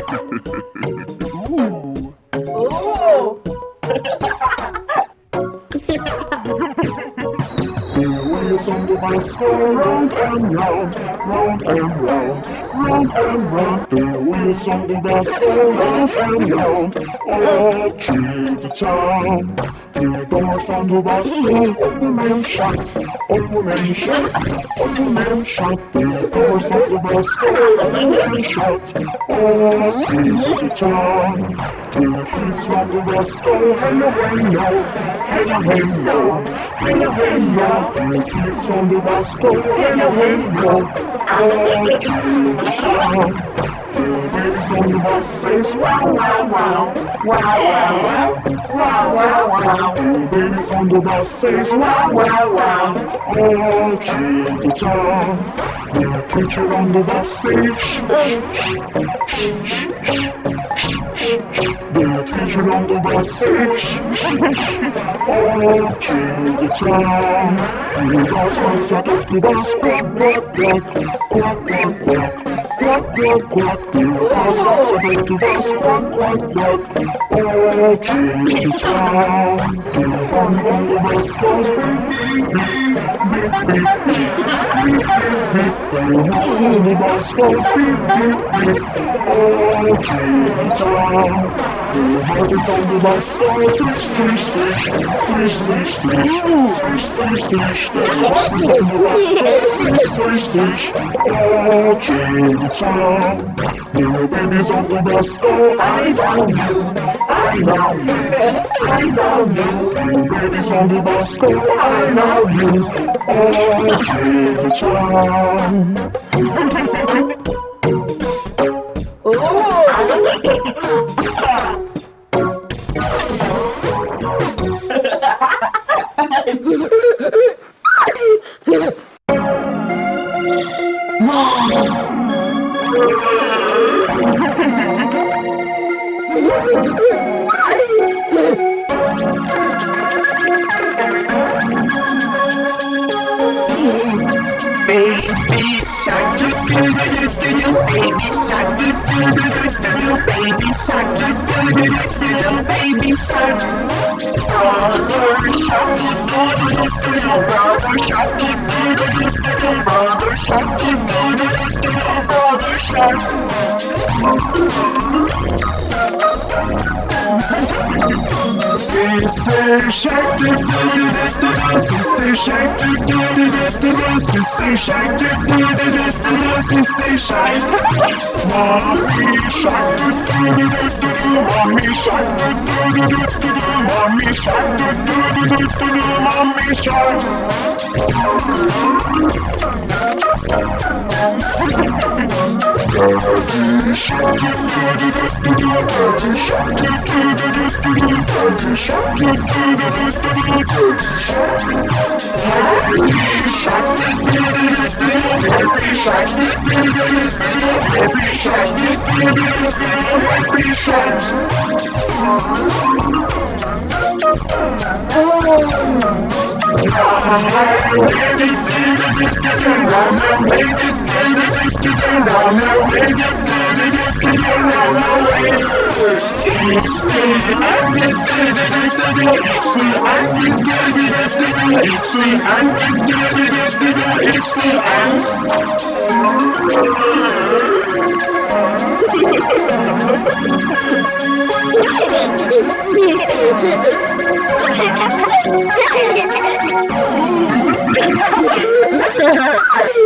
Oh. The wheels on the bus go round and round, round and round, round and round. The wheels on the bus go round and round, all through the town. The doors on the bus go open and shut, open and shut, open and shut. The doors on the bus go open and shut, all through the town. The kids on the bus go hello, hello, hello, hello, hello, hello. The kids on the bus go hello, hello, all through the town. The babies on the bus says wow, wow, wow, wow, wow, wow, wow, wow, wow. The babies on the bus says wow, wow, wow, all through the town. The teacher on the bus says shh, shh, shh, shh, shh. The teacher on the bus says shh, shh, shh, all through the town. The dogs runs out of the bus, quack, quack, quack, quack, quack, quack. Quack, quack, quack, the bus runs out of the bus, quack, quack, quack, all through the town. The horn on the bus goes beep, beep, beep, beep, beep, beep, beep, beep. The horn on the bus goes beep, beep, beep, all through the town. The babies on the bus go swish, swish, swish, swish, swish, swish, swish, swish, swish. The babies on the bus go swish, swish, swish, all through the town. The babies on the bus go I love you, I love you, I love you. The babies on the bus go I love you, all through the town. Baby shark, do do do do do. Baby shark, do do do do do. Baby shark, do do do do do. Baby shark. Brother shark, do do do do do. Brother shark, do do do do do. Brother shark, do do do do do. Brother shark. Sister shark, do do do do do. Sister shark, do do do do do. Sister shark, do do do do do. Sister shark. Mommy shark, do do do do do. Mommy shark, do do do do do. Mommy shark, do do do do do. Mommy shark. Daddy shark, do do do do do. Daddy shark, do do do do do. Daddy shark, do do do do do. Daddy shark. Happy shark, do do do do do. Happy shark, do do do do do. Happy shark, do do do do do. Happy shark. It's